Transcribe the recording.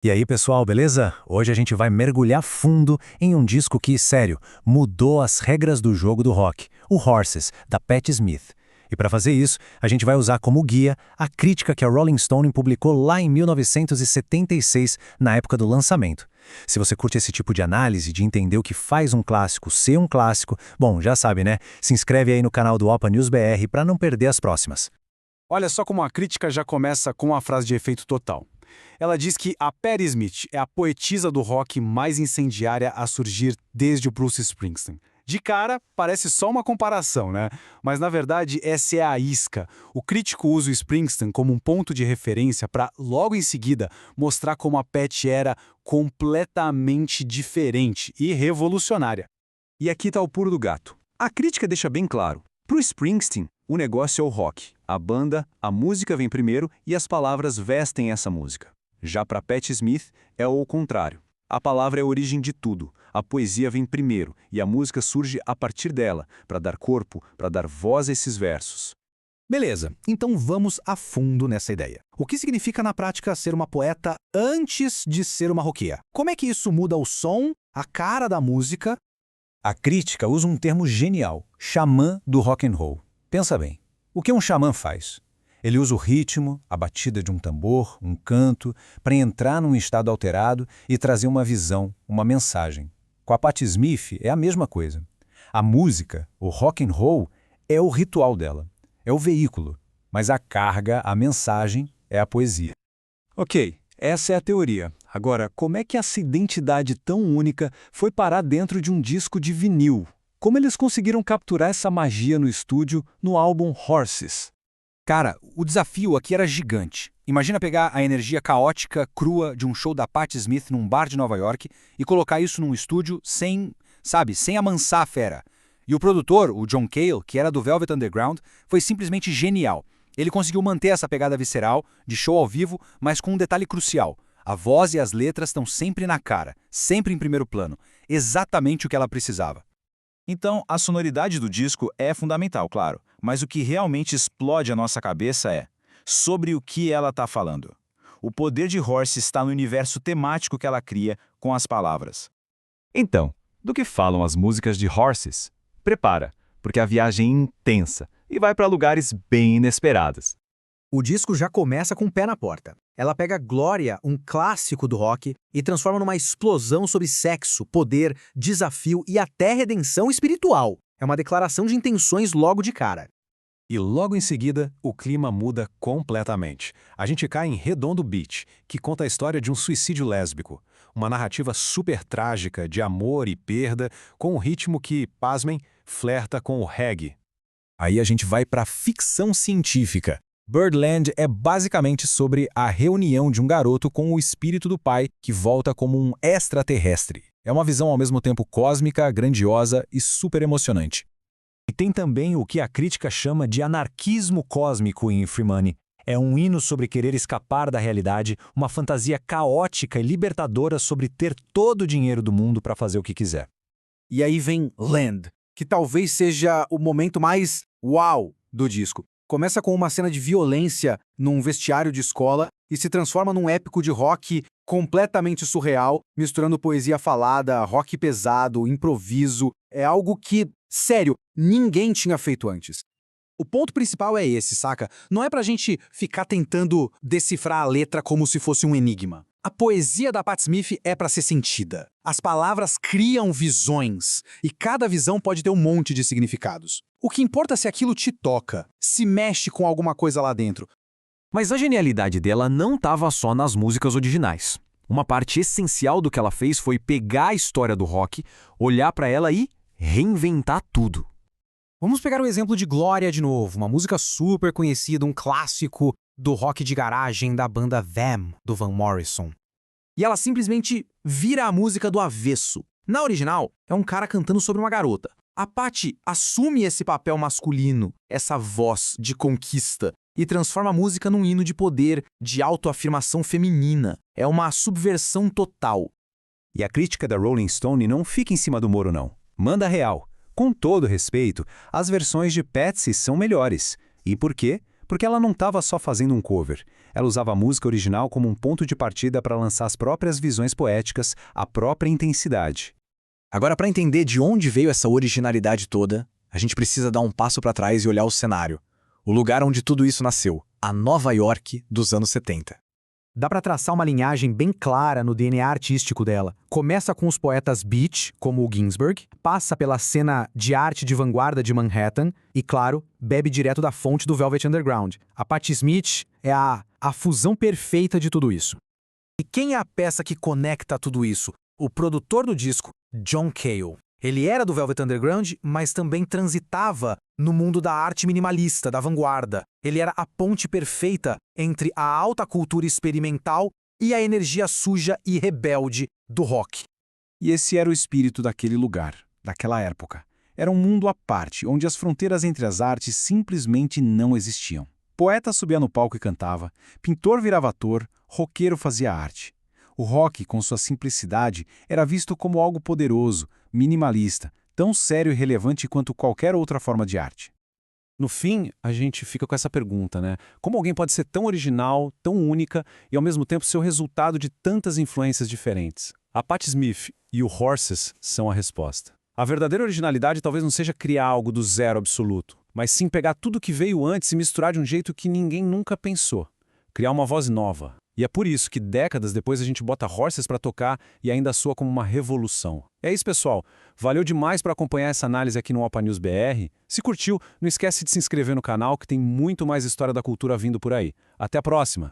E aí, pessoal, beleza? Hoje a gente vai mergulhar fundo em um disco que, sério, mudou as regras do jogo do rock, o Horses, da Patti Smith. E para fazer isso, a gente vai usar como guia a crítica que a Rolling Stone publicou lá em 1976, na época do lançamento. Se você curte esse tipo de análise, de entender o que faz um clássico ser um clássico, bom, já sabe, né? Se inscreve aí no canal do Opa News BR para não perder as próximas. Olha só como a crítica já começa com uma frase de efeito total. Ela diz que a Patti Smith é a poetisa do rock mais incendiária a surgir desde o Bruce Springsteen. De cara, parece só uma comparação, né? Mas na verdade, essa é a isca. O crítico usa o Springsteen como um ponto de referência para, logo em seguida, mostrar como a Patti era completamente diferente e revolucionária. E aqui está o pulo do gato. A crítica deixa bem claro. Para o Springsteen, o negócio é o rock. A banda, a música vem primeiro e as palavras vestem essa música. Já para Patti Smith, é o contrário. A palavra é a origem de tudo. A poesia vem primeiro e a música surge a partir dela, para dar corpo, para dar voz a esses versos. Beleza, então vamos a fundo nessa ideia. O que significa na prática ser uma poeta antes de ser uma roqueira? Como é que isso muda o som, a cara da música? A crítica usa um termo genial, xamã do rock and roll. Pensa bem, o que um xamã faz? Ele usa o ritmo, a batida de um tambor, um canto, para entrar num estado alterado e trazer uma visão, uma mensagem. Com a Patti Smith é a mesma coisa. A música, o rock and roll, é o ritual dela, é o veículo, mas a carga, a mensagem, é a poesia. Ok, essa é a teoria. Agora, como é que essa identidade tão única foi parar dentro de um disco de vinil? Como eles conseguiram capturar essa magia no estúdio, no álbum Horses? Cara, o desafio aqui era gigante. Imagina pegar a energia caótica, crua de um show da Patti Smith num bar de Nova York e colocar isso num estúdio sem amansar a fera. E o produtor, o John Cale, que era do Velvet Underground, foi simplesmente genial. Ele conseguiu manter essa pegada visceral, de show ao vivo, mas com um detalhe crucial. A voz e as letras estão sempre na cara, sempre em primeiro plano. Exatamente o que ela precisava. Então, a sonoridade do disco é fundamental, claro, mas o que realmente explode a nossa cabeça é sobre o que ela está falando. O poder de Horse está no universo temático que ela cria com as palavras. Então, do que falam as músicas de Horses? Prepara, porque a viagem é intensa e vai para lugares bem inesperados. O disco já começa com o pé na porta. Ela pega Gloria, um clássico do rock, e transforma numa explosão sobre sexo, poder, desafio e até redenção espiritual. É uma declaração de intenções logo de cara. E logo em seguida, o clima muda completamente. A gente cai em Redondo Beach, que conta a história de um suicídio lésbico. Uma narrativa super trágica de amor e perda, com um ritmo que, pasmem, flerta com o reggae. Aí a gente vai para ficção científica. Birdland é basicamente sobre a reunião de um garoto com o espírito do pai que volta como um extraterrestre. É uma visão ao mesmo tempo cósmica, grandiosa e super emocionante. E tem também o que a crítica chama de anarquismo cósmico em Free Money. É um hino sobre querer escapar da realidade, uma fantasia caótica e libertadora sobre ter todo o dinheiro do mundo para fazer o que quiser. E aí vem Land, que talvez seja o momento mais uau do disco. Começa com uma cena de violência num vestiário de escola e se transforma num épico de rock completamente surreal, misturando poesia falada, rock pesado, improviso. É algo que, sério, ninguém tinha feito antes. O ponto principal é esse, saca? Não é pra gente ficar tentando decifrar a letra como se fosse um enigma. A poesia da Patti Smith é pra ser sentida. As palavras criam visões, e cada visão pode ter um monte de significados. O que importa é se aquilo te toca, se mexe com alguma coisa lá dentro. Mas a genialidade dela não estava só nas músicas originais. Uma parte essencial do que ela fez foi pegar a história do rock, olhar para ela e reinventar tudo. Vamos pegar o exemplo de Gloria de novo, uma música super conhecida, um clássico do rock de garagem da banda Them, do Van Morrison. E ela simplesmente vira a música do avesso. Na original, é um cara cantando sobre uma garota. A Patti assume esse papel masculino, essa voz de conquista, e transforma a música num hino de poder, de autoafirmação feminina. É uma subversão total. E a crítica da Rolling Stone não fica em cima do muro, não. Manda real. Com todo respeito, as versões de Patsy são melhores. E por quê? Porque ela não estava só fazendo um cover. Ela usava a música original como um ponto de partida para lançar as próprias visões poéticas, a própria intensidade. Agora, para entender de onde veio essa originalidade toda, a gente precisa dar um passo para trás e olhar o cenário. O lugar onde tudo isso nasceu, a Nova York dos anos 70. Dá para traçar uma linhagem bem clara no DNA artístico dela. Começa com os poetas beat, como o Ginsberg, passa pela cena de arte de vanguarda de Manhattan e, claro, bebe direto da fonte do Velvet Underground. A Patti Smith é a fusão perfeita de tudo isso. E quem é a peça que conecta tudo isso? O produtor do disco, John Cale. Ele era do Velvet Underground, mas também transitava no mundo da arte minimalista, da vanguarda. Ele era a ponte perfeita entre a alta cultura experimental e a energia suja e rebelde do rock. E esse era o espírito daquele lugar, daquela época. Era um mundo à parte, onde as fronteiras entre as artes simplesmente não existiam. Poeta subia no palco e cantava, pintor virava ator, roqueiro fazia arte. O rock, com sua simplicidade, era visto como algo poderoso, minimalista, tão sério e relevante quanto qualquer outra forma de arte. No fim, a gente fica com essa pergunta, né? Como alguém pode ser tão original, tão única e ao mesmo tempo ser o resultado de tantas influências diferentes? A Patti Smith e o Horses são a resposta. A verdadeira originalidade talvez não seja criar algo do zero absoluto, mas sim pegar tudo que veio antes e misturar de um jeito que ninguém nunca pensou. Criar uma voz nova. E é por isso que décadas depois a gente bota Horses para tocar e ainda soa como uma revolução. É isso, pessoal. Valeu demais para acompanhar essa análise aqui no Opa News BR. Se curtiu, não esquece de se inscrever no canal que tem muito mais história da cultura vindo por aí. Até a próxima!